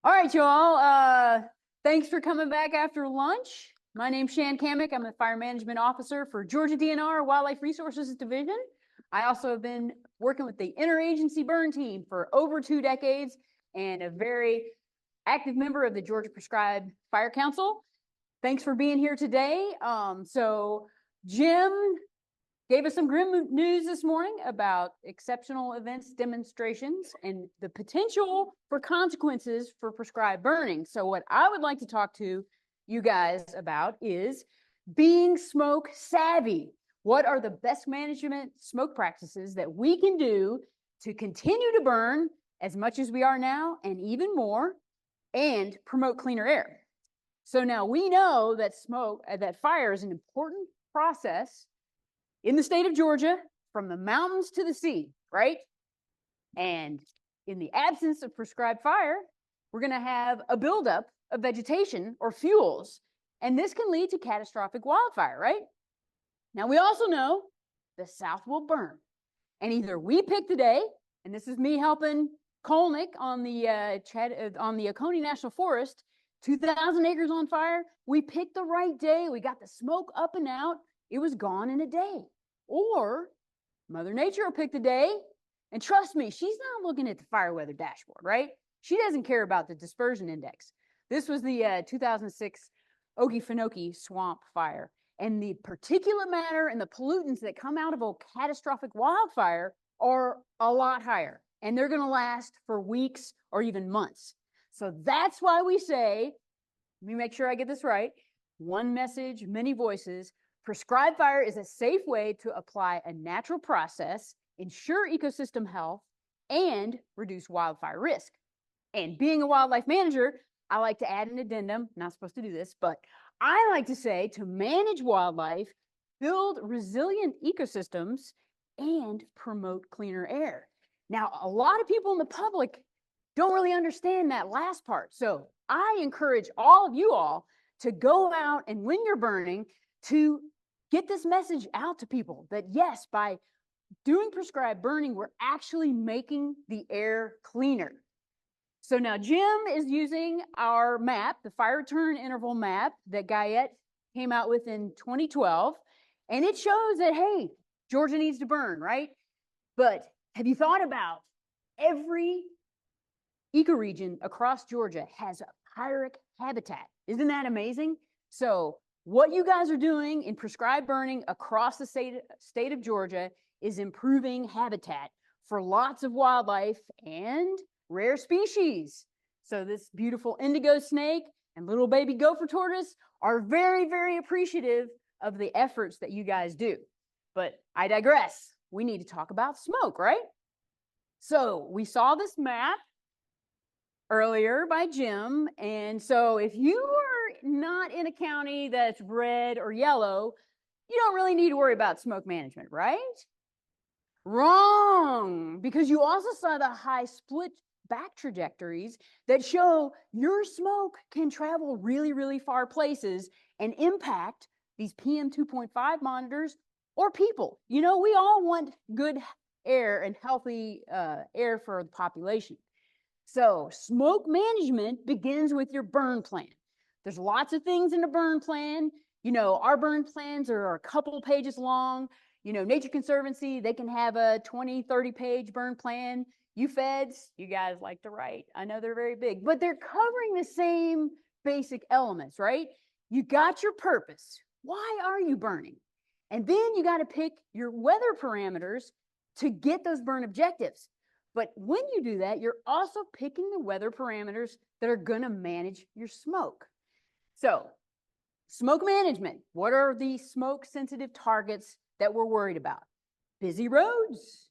All right, y'all. Thanks for coming back after lunch. My name's Shan Cammack. I'm the Fire Management Officer for Georgia DNR Wildlife Resources Division. I also have been working with the Interagency Burn Team for over 2 decades and a very active member of the Georgia Prescribed Fire Council. Thanks for being here today. So Jim gave us some grim news this morning about exceptional events demonstrations and the potential for consequences for prescribed burning. So what I would like to talk to you guys about is being smoke savvy. What are the best management smoke practices that we can do to continue to burn as much as we are now and even more, and promote cleaner air? So now we know that that fire is an important process in the state of Georgia, from the mountains to the sea, right? And in the absence of prescribed fire, we're going to have a buildup of vegetation or fuels, and this can lead to catastrophic wildfire, right? Now, we also know the South will burn, and either we pick the day, and this is me helping Colnick on the Oconee National Forest, 2,000 acres on fire. We picked the right day. We got the smoke up and out. It was gone in a day. Or Mother Nature will pick the day, and trust me, she's not looking at the fire weather dashboard, right? She doesn't care about the dispersion index. This was the 2006 Okefenokee swamp fire, and the particulate matter and the pollutants that come out of a catastrophic wildfire are a lot higher, and they're going to last for weeks or even months. So that's why we say, let me make sure I get this right, one message, many voices. Prescribed fire is a safe way to apply a natural process, ensure ecosystem health, and reduce wildfire risk. And being a wildlife manager, I like to add an addendum, not supposed to do this, but I like to say to manage wildlife, build resilient ecosystems, and promote cleaner air. Now, a lot of people in the public don't really understand that last part. So I encourage all of you all to go out and when you're burning, to get this message out to people that yes, by doing prescribed burning, we're actually making the air cleaner. So now Jim is using our map, the fire return interval map that Guyette came out with in 2012. And it shows that, hey, Georgia needs to burn, right? But have you thought about every ecoregion across Georgia has a pyric habitat? Isn't that amazing? So what you guys are doing in prescribed burning across the state of Georgia is improving habitat for lots of wildlife and rare species. So this beautiful indigo snake and little baby gopher tortoise are very, very appreciative of the efforts that you guys do. But I digress. We need to talk about smoke, right? So we saw this map earlier by Jim. And so if you are not in a county that's red or yellow, you don't really need to worry about smoke management, right? Wrong, because you also saw the high split back trajectories that show your smoke can travel really, really far places and impact these PM 2.5 monitors or people. You know, we all want good air and healthy air for the population. So smoke management begins with your burn plan. There's lots of things in the burn plan. You know, our burn plans are a couple pages long. You know, Nature Conservancy, they can have a 20, 30-page burn plan. IFAS, you guys like to write. I know they're very big, but they're covering the same basic elements, right? You got your purpose. Why are you burning? And then you got to pick your weather parameters to get those burn objectives. But when you do that, you're also picking the weather parameters that are going to manage your smoke. So, smoke management. What are the smoke sensitive targets that we're worried about? Busy roads,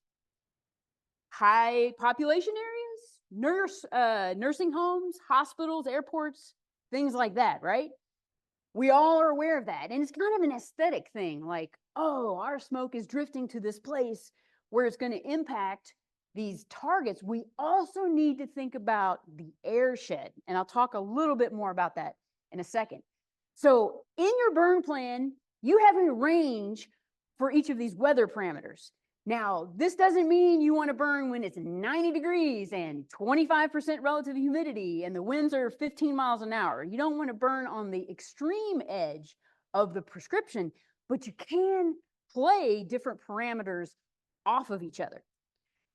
high population areas, nursing homes, hospitals, airports, things like that, right? We all are aware of that. And it's kind of an aesthetic thing, like, oh, our smoke is drifting to this place where it's going to impact these targets. We also need to think about the air shed. And I'll talk a little bit more about that in a second. So in your burn plan, you have a range for each of these weather parameters. Now, this doesn't mean you want to burn when it's 90 degrees and 25% relative humidity and the winds are 15 miles an hour. You don't want to burn on the extreme edge of the prescription, but you can play different parameters off of each other.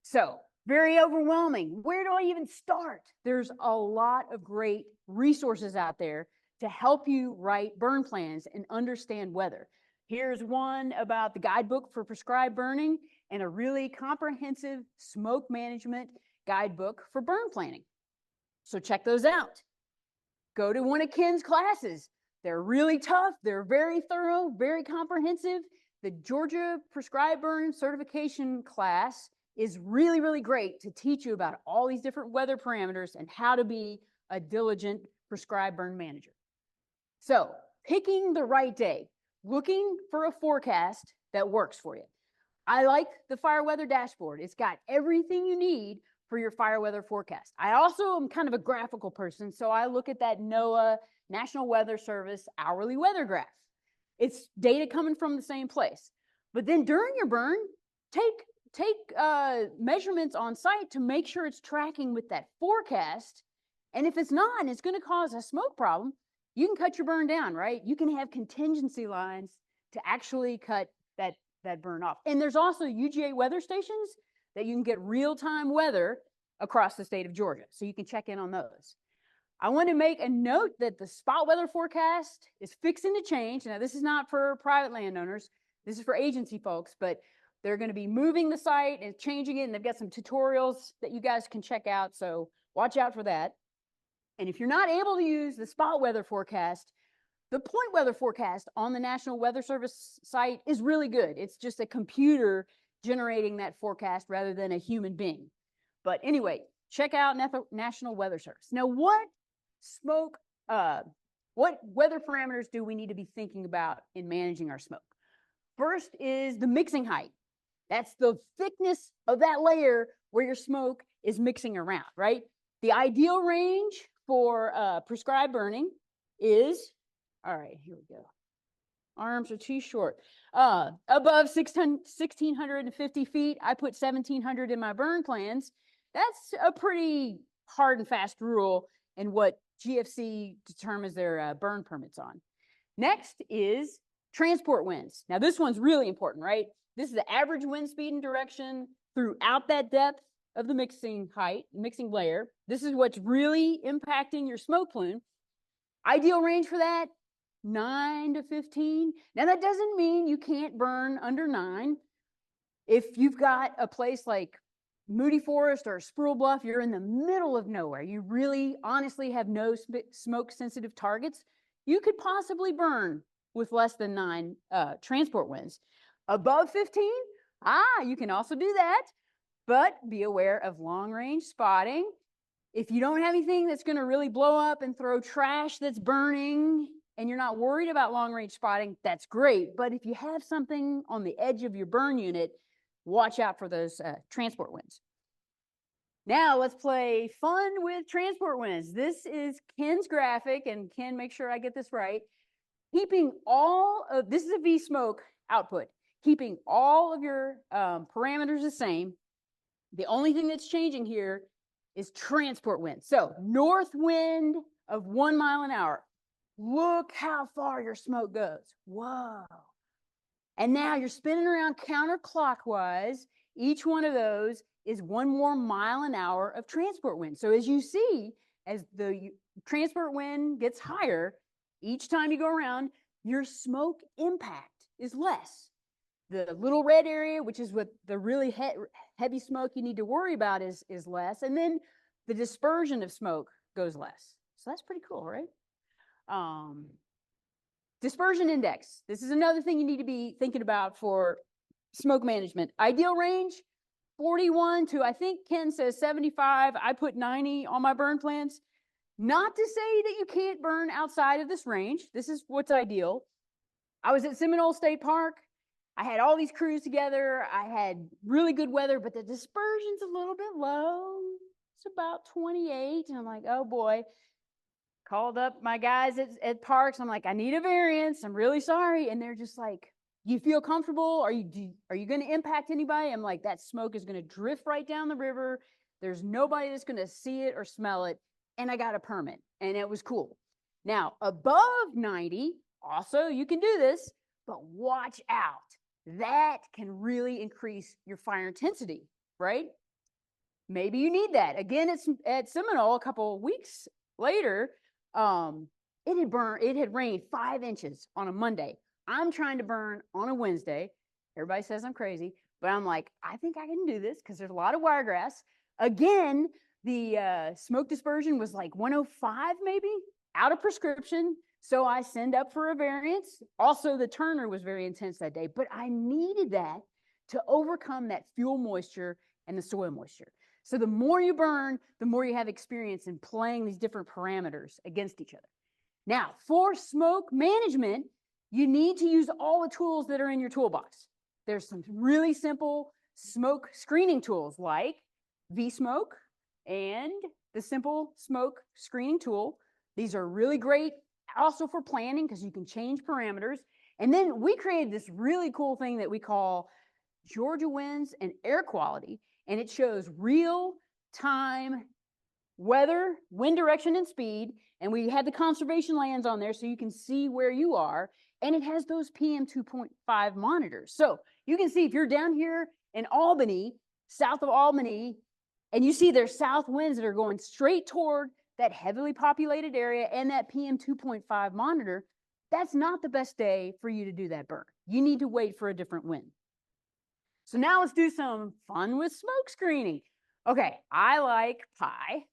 So, very overwhelming. Where do I even start? There's a lot of great resources out there to help you write burn plans and understand weather. Here's one about the guidebook for prescribed burning and a really comprehensive smoke management guidebook for burn planning. So check those out. Go to one of Ken's classes. They're really tough. They're very thorough, very comprehensive. The Georgia Prescribed Burn Certification class is really, really great to teach you about all these different weather parameters and how to be a diligent prescribed burn manager. So picking the right day, looking for a forecast that works for you. I like the fire weather dashboard. It's got everything you need for your fire weather forecast. I also am kind of a graphical person, so I look at that NOAA, National Weather Service hourly weather graph. It's data coming from the same place. But then during your burn, take measurements on site to make sure it's tracking with that forecast. And if it's not, and it's going to cause a smoke problem, you can cut your burn down, right? You can have contingency lines to actually cut that burn off. And there's also UGA weather stations that you can get real-time weather across the state of Georgia. So you can check in on those. I want to make a note that the spot weather forecast is fixing to change. Now, this is not for private landowners. This is for agency folks, but they're going to be moving the site and changing it. And they've got some tutorials that you guys can check out. So watch out for that. And if you're not able to use the spot weather forecast, the point weather forecast on the National Weather Service site is really good. It's just a computer generating that forecast rather than a human being. But anyway, check out National Weather Service. Now, what weather parameters do we need to be thinking about in managing our smoke? First is the mixing height. That's the thickness of that layer where your smoke is mixing around, right? The ideal range for prescribed burning is, all right, here we go. Arms are too short. Above 1,650 feet, I put 1,700 in my burn plans. That's a pretty hard and fast rule in what GFC determines their burn permits on. Next is transport winds. Now, this one's really important, right? This is the average wind speed and direction throughout that depth of the mixing height, mixing layer. This is what's really impacting your smoke plume. Ideal range for that, 9 to 15. Now, that doesn't mean you can't burn under 9. If you've got a place like Moody Forest or Spruill Bluff, you're in the middle of nowhere. You really honestly have no smoke sensitive targets. You could possibly burn with less than 9 transport winds. Above 15, you can also do that, but be aware of long range spotting. If you don't have anything that's going to really blow up and throw trash that's burning and you're not worried about long range spotting, that's great. But if you have something on the edge of your burn unit, watch out for those transport winds. Now let's play fun with transport winds. This is Ken's graphic, and Ken, make sure I get this right. Keeping all of, this is a V smoke output, keeping all of your parameters the same. The only thing that's changing here is transport wind. So north wind of 1 mile an hour. Look how far your smoke goes. Whoa. And now you're spinning around counterclockwise. Each one of those is 1 more mile an hour of transport wind. So as you see, as the transport wind gets higher, each time you go around, your smoke impact is less. The little red area, which is what the really heavy smoke you need to worry about, is less. And then the dispersion of smoke goes less. So that's pretty cool, right? Dispersion index. This is another thing you need to be thinking about for smoke management. Ideal range, 41 to, I think Ken says 75. I put 90 on my burn plans. Not to say that you can't burn outside of this range. This is what's ideal. I was at Seminole State Park. I had all these crews together. I had really good weather, but the dispersion's a little bit low. It's about 28. And I'm like, oh boy. Called up my guys at Parks. I'm like, I need a variance. I'm really sorry. And they're just like, you feel comfortable? Are you going to impact anybody? I'm like, that smoke is going to drift right down the river. There's nobody that's going to see it or smell it. And I got a permit, and it was cool. Now, above 90, also, you can do this, but watch out. That can really increase your fire intensity, right? Maybe you need that. Again, it's at Seminole a couple of weeks later. It had rained 5 inches on a Monday. I'm trying to burn on a Wednesday. Everybody says I'm crazy, but I'm like, I think I can do this because there's a lot of wiregrass. Again, the smoke dispersion was like 105 maybe, out of prescription. So I send up for a variance. Also, the turner was very intense that day, but I needed that to overcome that fuel moisture and the soil moisture. So the more you burn, the more you have experience in playing these different parameters against each other. Now, for smoke management, you need to use all the tools that are in your toolbox. There's some really simple smoke screening tools like V-Smoke and the simple smoke screening tool. These are really great also for planning because you can change parameters. And then we created this really cool thing that we call Georgia Winds and Air Quality, and it shows real-time weather, wind direction, and speed. And we had the conservation lands on there so you can see where you are. And it has those PM 2.5 monitors. So you can see if you're down here in Albany, south of Albany, and you see there's south winds that are going straight toward that heavily populated area and that PM 2.5 monitor, that's not the best day for you to do that burn. You need to wait for a different wind. So now let's do some fun with smoke screening. Okay, I like pie.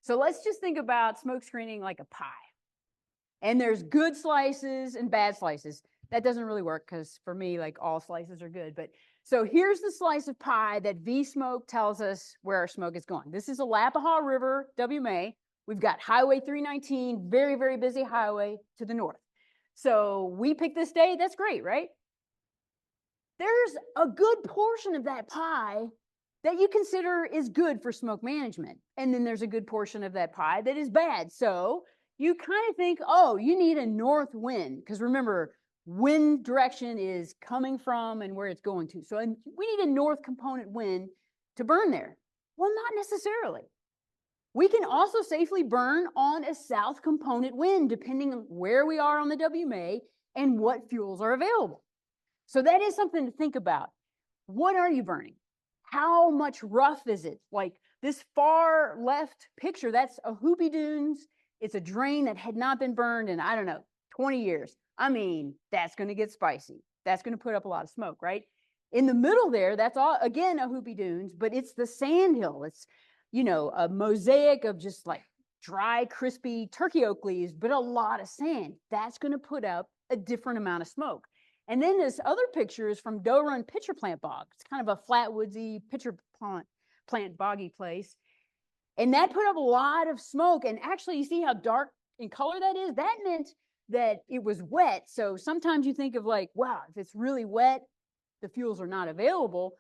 So let's just think about smoke screening like a pie. And there's good slices and bad slices. That doesn't really work because for me, like all slices are good. But so here's the slice of pie that V-Smoke tells us where our smoke is going. This is Alapaha River, WMA. We've got Highway 319, very, very busy highway to the north. So we picked this day. That's great, right? There's a good portion of that pie that you consider is good for smoke management. And then there's a good portion of that pie that is bad. So you kind of think, oh, you need a north wind. Because remember, wind direction is coming from and where it's going to. So we need a north component wind to burn there. Well, not necessarily. We can also safely burn on a south component wind, depending on where we are on the WMA and what fuels are available. So that is something to think about. What are you burning? How much rough is it? Like this far left picture, that's a Hoopy Dunes. It's a drain that had not been burned in, I don't know, 20 years. I mean, that's going to get spicy. That's going to put up a lot of smoke, right? In the middle there, that's all, again, a Hoopy Dunes, but it's the sand hill. It's, you know, a mosaic of just like dry, crispy turkey oak leaves, but a lot of sand. That's going to put up a different amount of smoke. And then this other picture is from Doe Run Pitcher Plant Bog. It's kind of a flat, woodsy pitcher plant boggy place. And that put up a lot of smoke. And actually, you see how dark in color that is? That meant that it was wet. So sometimes you think of like, wow, if it's really wet, the fuels are not available.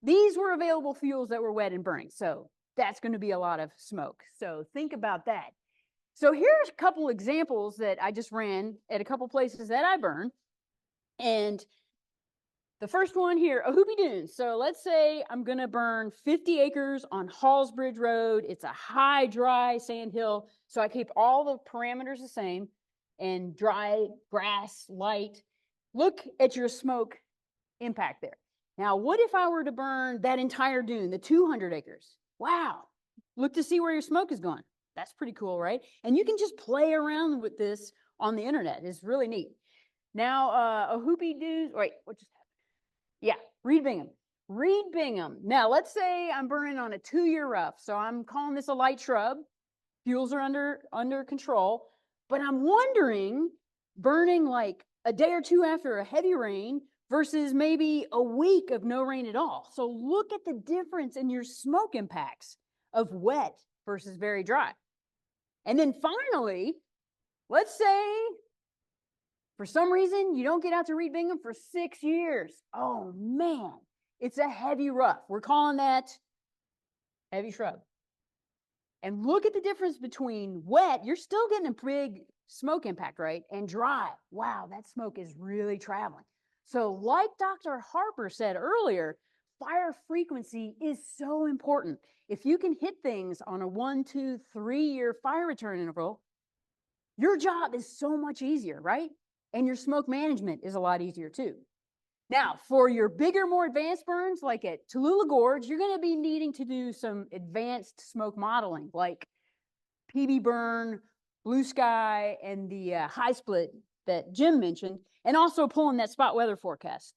These were available fuels that were wet and burning. So that's going to be a lot of smoke. So think about that. So here's a couple examples that I just ran at a couple places that I burn. And the first one here, a Hoopy Dunes. So let's say I'm going to burn 50 acres on Hallsbridge Road. It's a high, dry sand hill. So I keep all the parameters the same and dry, grass, light. Look at your smoke impact there. Now, what if I were to burn that entire dune, the 200 acres? Wow. Look to see where your smoke is going. That's pretty cool, right? And you can just play around with this on the internet. It's really neat. Now, a Hoopy Dunes, wait, what just happened? Yeah, Reed Bingham. Reed Bingham. Now, let's say I'm burning on a 2-year rough. So I'm calling this a light shrub. Fuels are under control. But I'm wondering, burning like a day or two after a heavy rain versus maybe a week of no rain at all. So look at the difference in your smoke impacts of wet versus very dry. And then finally, let's say for some reason, you don't get out to Reed Bingham for 6 years. Oh, man, it's a heavy rough. We're calling that heavy shrub. And look at the difference between wet, you're still getting a big smoke impact, right? And dry, wow, that smoke is really traveling. So like Dr. Harper said earlier, fire frequency is so important. If you can hit things on a 1, 2, 3-year fire return interval, your job is so much easier, right? And your smoke management is a lot easier too. Now, for your bigger, more advanced burns, like at Tallulah Gorge, you're going to be needing to do some advanced smoke modeling, like PB burn, blue sky, and the high split that Jim mentioned, and also pulling that spot weather forecast.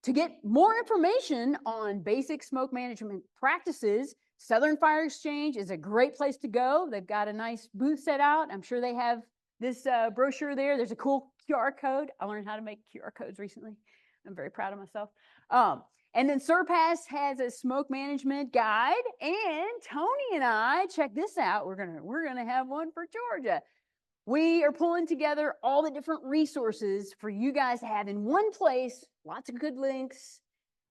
To get more information on basic smoke management practices, Southern Fire Exchange is a great place to go. They've got a nice booth set out. I'm sure they have this brochure there. There's a cool QR code. I learned how to make QR codes recently. I'm very proud of myself. And then Surpass has a smoke management guide. And Tony and I, check this out. We're gonna have one for Georgia. We are pulling together all the different resources for you guys to have in one place, lots of good links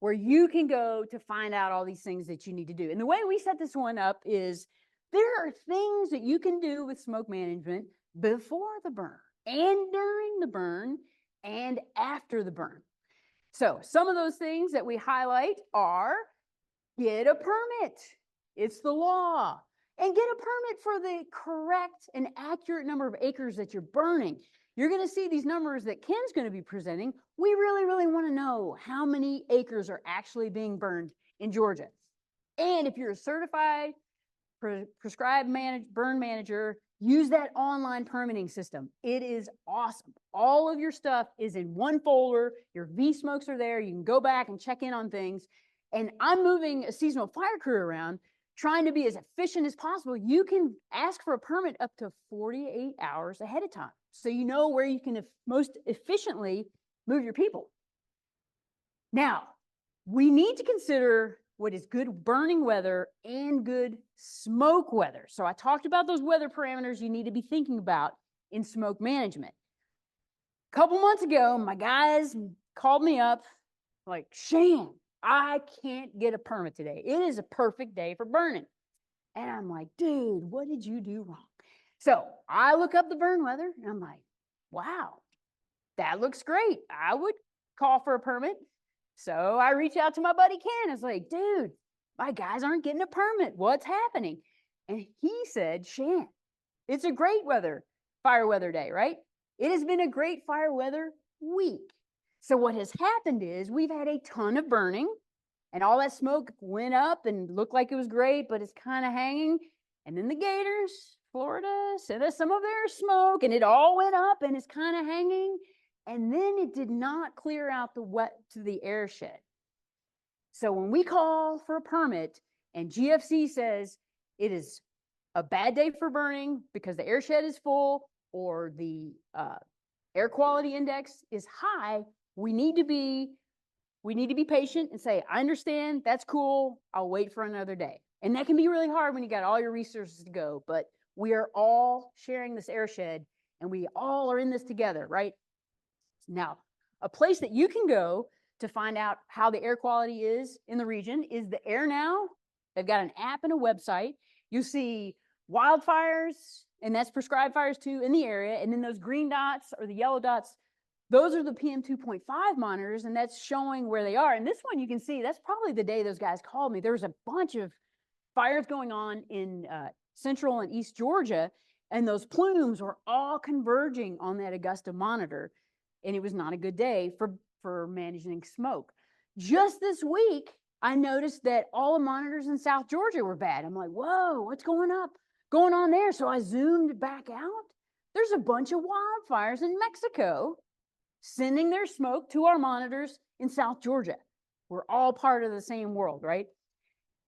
where you can go to find out all these things that you need to do. And the way we set this one up is there are things that you can do with smoke management before the burn and during the burn and after the burn. So some of those things that we highlight are get a permit. It's the law. And get a permit for the correct and accurate number of acres that you're burning. You're going to see these numbers that Ken's going to be presenting. We really, really want to know how many acres are actually being burned in Georgia. And if you're a certified prescribed burn manager, use that online permitting system. It is awesome. All of your stuff is in one folder. Your V-smokes are there. You can go back and check in on things. And I'm moving a seasonal fire crew around, trying to be as efficient as possible. You can ask for a permit up to 48 hours ahead of time, so you know where you can most efficiently move your people. Now, we need to consider what is good burning weather and good smoke weather. So I talked about those weather parameters you need to be thinking about in smoke management. A couple months ago, my guys called me up like, Shan, I can't get a permit today. It is a perfect day for burning. And I'm like, dude, what did you do wrong? So I look up the burn weather and I'm like, wow, that looks great. I would call for a permit. So I reach out to my buddy Ken. I was like, dude, my guys aren't getting a permit. What's happening? And he said, Shan, it's a great fire weather day, right? It has been a great fire weather week. So what has happened is we've had a ton of burning and all that smoke went up and looked like it was great, but it's kind of hanging. And then the Gators, Florida, sent us some of their smoke and it all went up and it's kind of hanging. And then it did not clear out the wet to the air shed. So when we call for a permit and GFC says it is a bad day for burning because the air shed is full or the air quality index is high, we need to be patient and say, I understand, that's cool, I'll wait for another day. And that can be really hard when you got all your resources to go, but we are all sharing this air shed and we all are in this together, right? Now, a place that you can go to find out how the air quality is in the region is the Air Now. They've got an app and a website. You see wildfires, and that's prescribed fires too in the area. And then those green dots or the yellow dots, those are the PM 2.5 monitors, and that's showing where they are. And this one you can see, that's probably the day those guys called me. There was a bunch of fires going on in central and east Georgia, and those plumes were all converging on that Augusta monitor. And it was not a good day for managing smoke. Just this week, I noticed that all the monitors in South Georgia were bad. I'm like, whoa, what's going on there? So I zoomed back out. There's a bunch of wildfires in Mexico sending their smoke to our monitors in South Georgia. We're all part of the same world, right?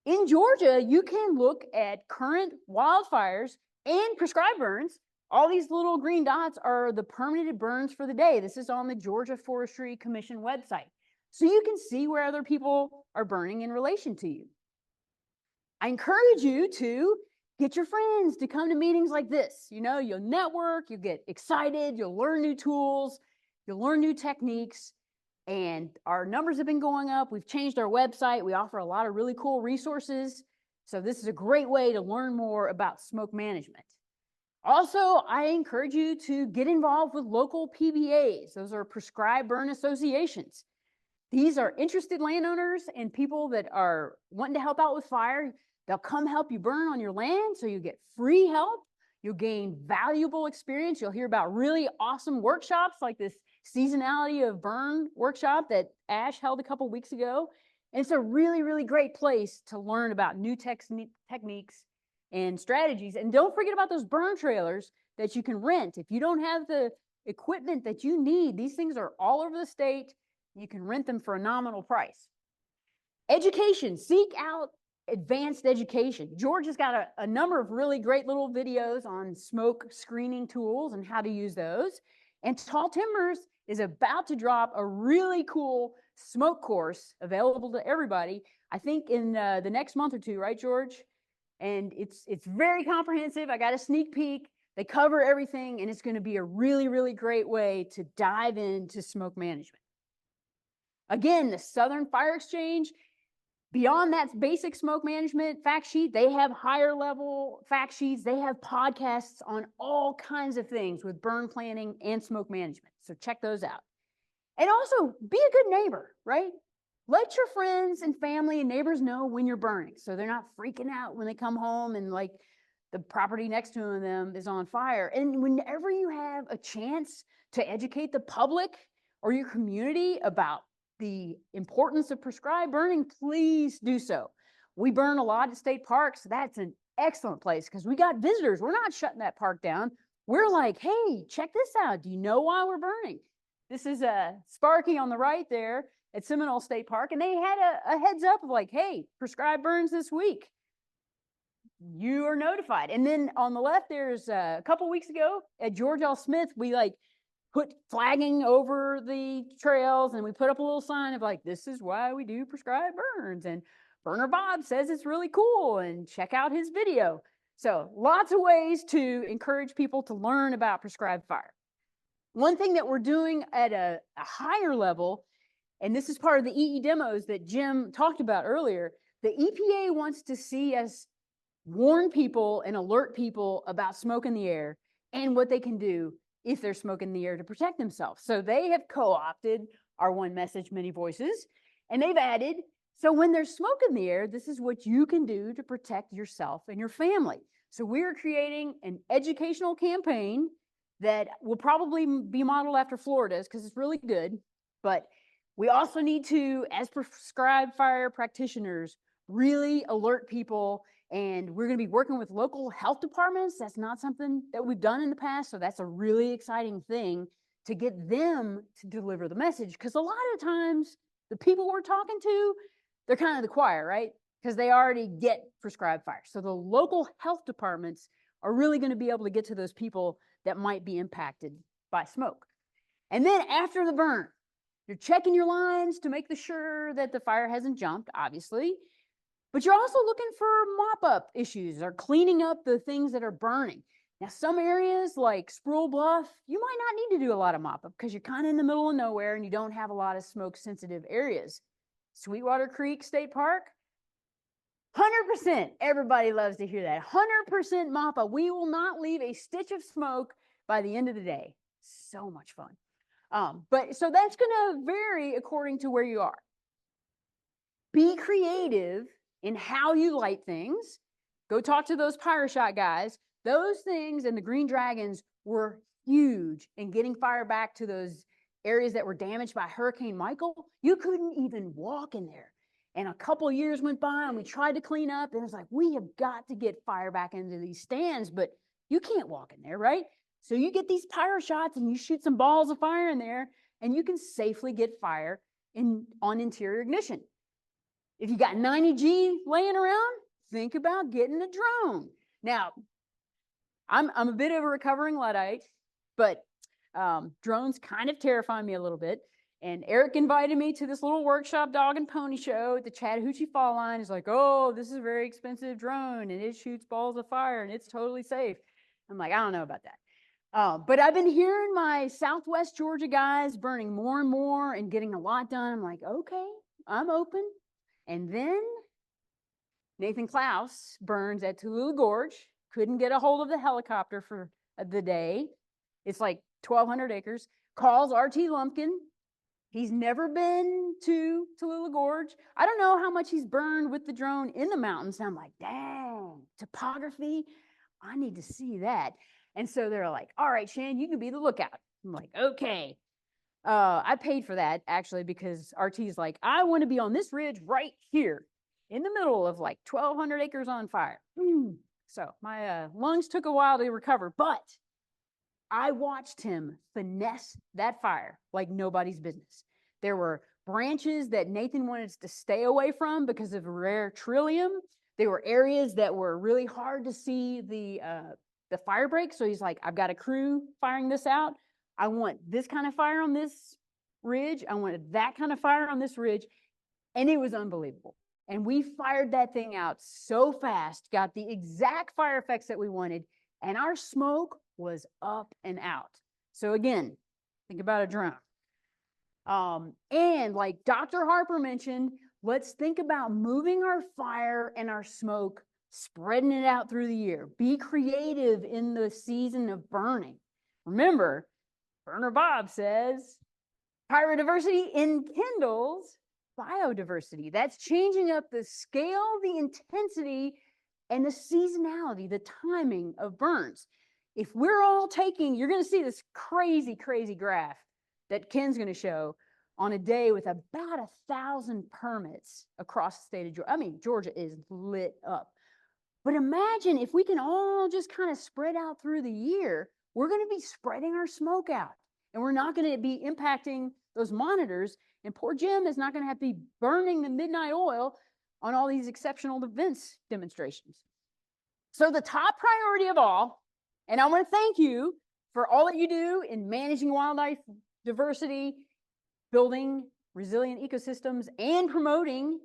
In Georgia, you can look at current wildfires and prescribed burns. All these little green dots are the permitted burns for the day. This is on the Georgia Forestry Commission website. So you can see where other people are burning in relation to you. I encourage you to get your friends to come to meetings like this. You know, you'll network, you'll get excited, you'll learn new tools, you'll learn new techniques, and our numbers have been going up. We've changed our website. We offer a lot of really cool resources. So this is a great way to learn more about smoke management. Also, I encourage you to get involved with local PBAs. Those are prescribed burn associations. These are interested landowners and people that are wanting to help out with fire. They'll come help you burn on your land, so you get free help. You'll gain valuable experience. You'll hear about really awesome workshops like this seasonality of burn workshop that Ash held a couple weeks ago. And it's a really, really great place to learn about new techniques and strategies. And don't forget about those burn trailers that you can rent. If you don't have the equipment that you need, these things are all over the state. You can rent them for a nominal price. Education, seek out advanced education. George has got a number of really great little videos on smoke screening tools and how to use those. And Tall Timbers is about to drop a really cool smoke course available to everybody, I think in the next month or two, right, George? And it's very comprehensive. I got a sneak peek. They cover everything, and it's going to be a really, really great way to dive into smoke management. Again, the Southern Fire Exchange, beyond that basic smoke management fact sheet, they have higher level fact sheets. They have podcasts on all kinds of things with burn planning and smoke management. So check those out. And also be a good neighbor, right? Let your friends and family and neighbors know when you're burning, so they're not freaking out when they come home and like the property next to them is on fire. And whenever you have a chance to educate the public or your community about the importance of prescribed burning, please do so. We burn a lot at state parks. That's an excellent place because we got visitors. We're not shutting that park down. We're like, hey, check this out. Do you know why we're burning? This is Sparky on the right there at Seminole State Park, and they had a heads up of like, hey, prescribed burns this week. You are notified. And then on the left, there's a couple weeks ago at George L. Smith, we like put flagging over the trails, and we put up a little sign of like, this is why we do prescribed burns. And Burner Bob says it's really cool, and check out his video. So lots of ways to encourage people to learn about prescribed fire. One thing that we're doing at a higher level, and this is part of the EE demos that Jim talked about earlier, the EPA wants to see us warn people and alert people about smoke in the air and what they can do if there's smoke in the air to protect themselves. So they have co-opted our one message, many voices, and they've added, so when there's smoke in the air, this is what you can do to protect yourself and your family. So we're creating an educational campaign that will probably be modeled after Florida's because it's really good. But we also need to, as prescribed fire practitioners, really alert people. And we're going to be working with local health departments. That's not something that we've done in the past. So that's a really exciting thing to get them to deliver the message. Because a lot of times, the people we're talking to, they're kind of the choir, right? Because they already get prescribed fire. So the local health departments are really going to be able to get to those people that might be impacted by smoke. And then after the burn, you're checking your lines to make sure that the fire hasn't jumped, obviously. But you're also looking for mop-up issues or cleaning up the things that are burning. Now, some areas like Sproul Bluff, you might not need to do a lot of mop-up because you're kind of in the middle of nowhere and you don't have a lot of smoke-sensitive areas. Sweetwater Creek State Park, 100%. Everybody loves to hear that. 100% mop-up. We will not leave a stitch of smoke by the end of the day. So much fun. But so that's going to vary according to where you are. Be creative in how you light things. Go talk to those PyroShot guys. Those things and the Green Dragons were huge in getting fire back to those areas that were damaged by Hurricane Michael. You couldn't even walk in there. And a couple of years went by and we tried to clean up, and it's like, we have got to get fire back into these stands, but you can't walk in there, right? So you get these PyroShots and you shoot some balls of fire in there, and you can safely get fire on interior ignition. If you got 90G laying around, think about getting a drone. Now, I'm a bit of a recovering Luddite, but drones kind of terrify me a little bit. And Eric invited me to this little workshop dog and pony show at the Chattahoochee Fall Line. He's like, oh, this is a very expensive drone, and it shoots balls of fire, and it's totally safe. I'm like, I don't know about that. But I've been hearing my Southwest Georgia guys burning more and more and getting a lot done. I'm like, okay, I'm open. And then Nathan Klaus burns at Tallulah Gorge, couldn't get a hold of the helicopter for the day. It's like 1,200 acres. Calls RT Lumpkin. He's never been to Tallulah Gorge. I don't know how much he's burned with the drone in the mountains. And I'm like, dang, topography, I need to see that. And so they're like, all right, Shan, you can be the lookout. I'm like, okay. I paid for that actually because RT's like, I want to be on this ridge right here in the middle of like 1,200 acres on fire. So my lungs took a while to recover, but I watched him finesse that fire like nobody's business. There were branches that Nathan wanted to stay away from because of rare trillium. There were areas that were really hard to see the fire break. So he's like, I've got a crew firing this out. I want this kind of fire on this ridge. I wanted that kind of fire on this ridge. And it was unbelievable. And we fired that thing out so fast, got the exact fire effects that we wanted, and our smoke was up and out. So again, think about a drone. And like Dr. Harper mentioned, let's think about moving our fire and our smoke, spreading it out through the year. Be creative in the season of burning. Remember, Burner Bob says, pyro-diversity enkindles biodiversity. That's changing up the scale, the intensity, and the seasonality, the timing of burns. If we're all taking, you're going to see this crazy, crazy graph that Ken's going to show on a day with about 1,000 permits across the state of Georgia. I mean, Georgia is lit up. But imagine if we can all just kind of spread out through the year, we're going to be spreading our smoke out. And we're not going to be impacting those monitors. And poor Jim is not going to have to be burning the midnight oil on all these exceptional events demonstrations. So the top priority of all, and I want to thank you for all that you do in managing wildlife diversity, building resilient ecosystems, and promoting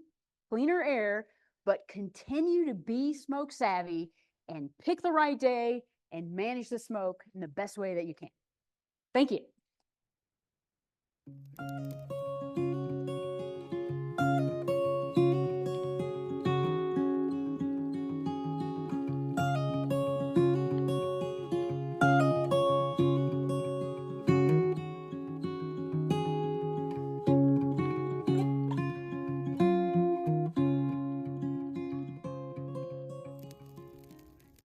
cleaner air, but continue to be smoke savvy and pick the right day and manage the smoke in the best way that you can. Thank you.